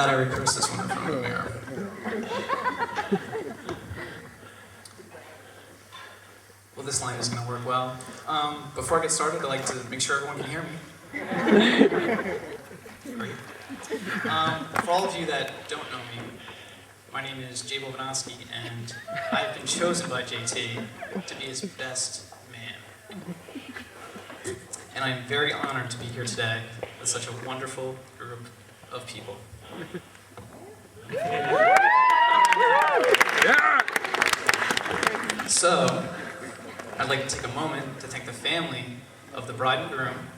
forgot I rehearsed this one in front of the mirror. Well, this line isn't going to work well. Before I get started, I'd like to make sure everyone can hear me. Great. For all of you that don't know me, my name is Jay Bobanaski, and I've been chosen by JT to be his best man. And I'm very honored to be here today with such a wonderful group of people. So, I'd like to take a moment to thank the family of the bride and groom,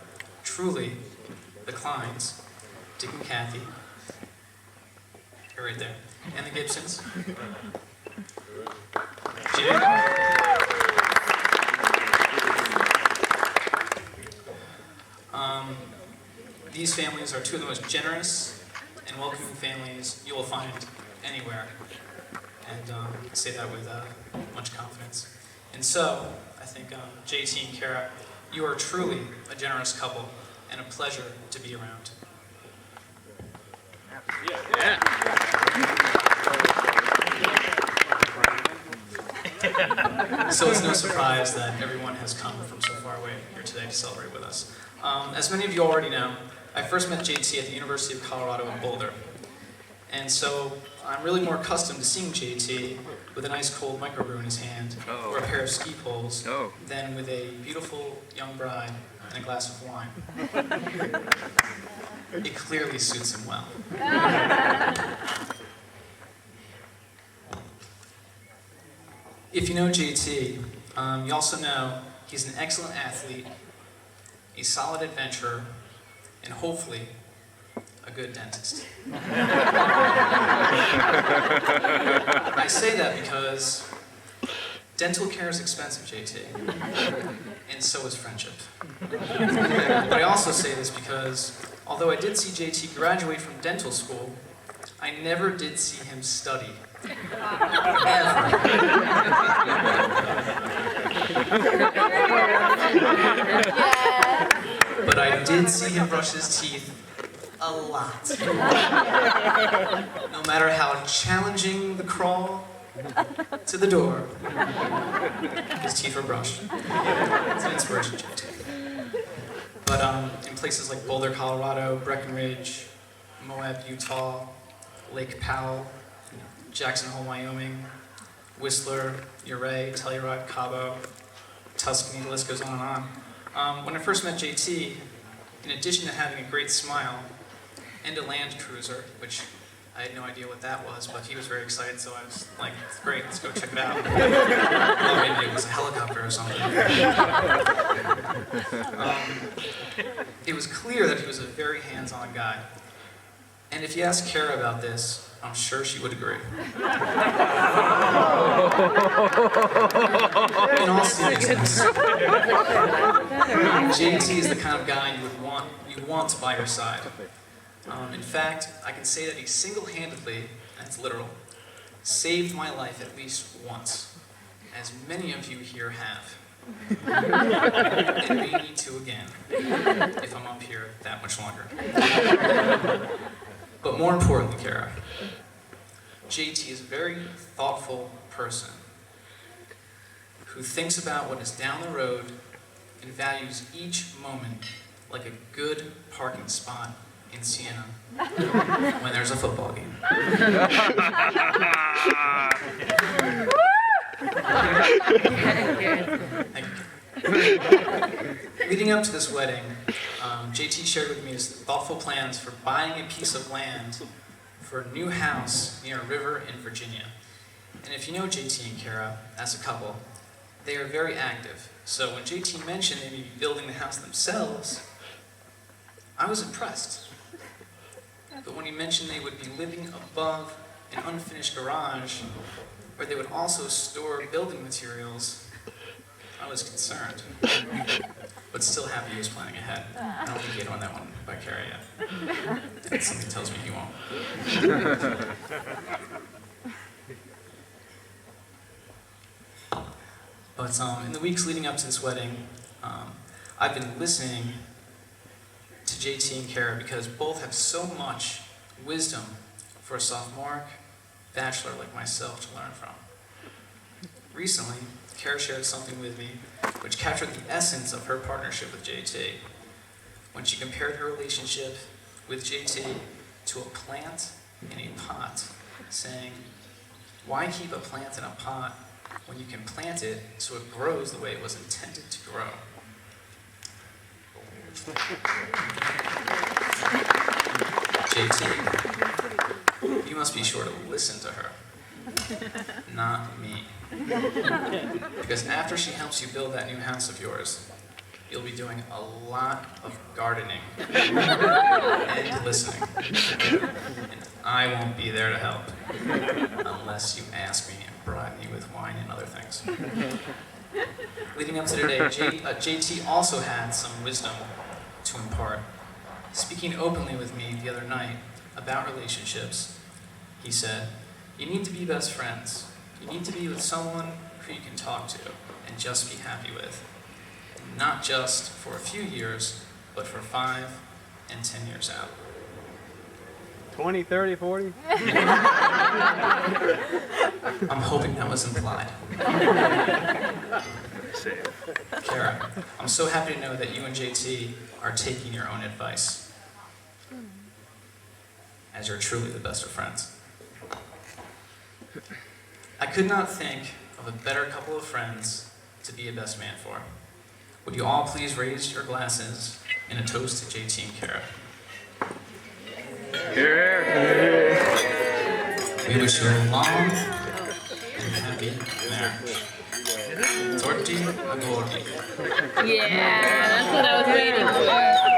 truly, the Kleins, Dick and Kathy, they're right there, and the Gibsons. Jim. These families are two of the most generous and welcoming families you will find anywhere, and I say that with much confidence. And so, I think JT and Kara, you are truly a generous couple and a pleasure to be around. Yeah. So it's no surprise that everyone has come from so far away here today to celebrate with us. As many of you already know, I first met JT at the University of Colorado in Boulder. And so I'm really more accustomed to seeing JT with an ice cold microbrew in his hand or a pair of ski poles than with a beautiful young bride and a glass of wine. It clearly suits him well. If you know JT, you also know he's an excellent athlete, a solid adventurer, and hopefully a good dentist. I say that because dental care is expensive, JT, and so is friendship. But I also say this because although I did see JT graduate from dental school, I never did see him study. Ever. But I did see him brush his teeth a lot. No matter how challenging the crawl to the door, his teeth were brushed. It's an inspiration, JT. But in places like Boulder, Colorado, Breckenridge, Moab, Utah, Lake Powell, Jackson Hole, Wyoming, Whistler, Ouray, Telluride, Cabo, Tuscany, the list goes on and on. When I first met JT, in addition to having a great smile and a Land Cruiser, which I had no idea what that was, but he was very excited, so I was like, great, let's go check it out. Well, maybe it was a helicopter or something. It was clear that he was a very hands-on guy. And if you ask Kara about this, I'm sure she would agree. In all seriousness, JT is the kind of guy you want by your side. In fact, I can say that he single-handedly, and it's literal, saved my life at least once, as many of you here have. And may need to again, if I'm up here that much longer. But more importantly, Kara, JT is a very thoughtful person who thinks about what is down the road and values each moment like a good parking spot in Siena when there's a football game. Thank you. Leading up to this wedding, JT shared with me his thoughtful plans for buying a piece of land for a new house near a river in Virginia. And if you know JT and Kara, as a couple, they are very active. So when JT mentioned they may be building the house themselves, I was impressed. But when he mentioned they would be living above an unfinished garage, where they would also store building materials, I was concerned. But still happy he was planning ahead. I don't think he had won that one by Kara yet. And something tells me he won't. But in the weeks leading up to this wedding, I've been listening to JT and Kara because both have so much wisdom for a sophomoric bachelor like myself to learn from. Recently, Kara shared something with me which captured the essence of her partnership with JT when she compared her relationship with JT to a plant in a pot, saying, "Why keep a plant in a pot when you can plant it so it grows the way it was intended to grow?" JT, you must be sure to listen to her, not me. Because after she helps you build that new house of yours, you'll be doing a lot of gardening and listening. And I won't be there to help unless you ask me and bribe me with wine and other things. Leading up to today, JT also had some wisdom to impart. Speaking openly with me the other night about relationships, he said, "You need to be best friends. You need to be with someone who you can talk to and just be happy with. Not just for a few years, but for 5 and 10 years out." 20, 30, 40? I'm hoping that was implied. Kara, I'm so happy to know that you and JT are taking your own advice, as you're truly the best of friends. I could not think of a better couple of friends to be a best man for. Would you all please raise your glasses in a toast to JT and Kara? Here. We wish you a long and happy marriage. Torti agordi. Yeah, that's what I was waiting for.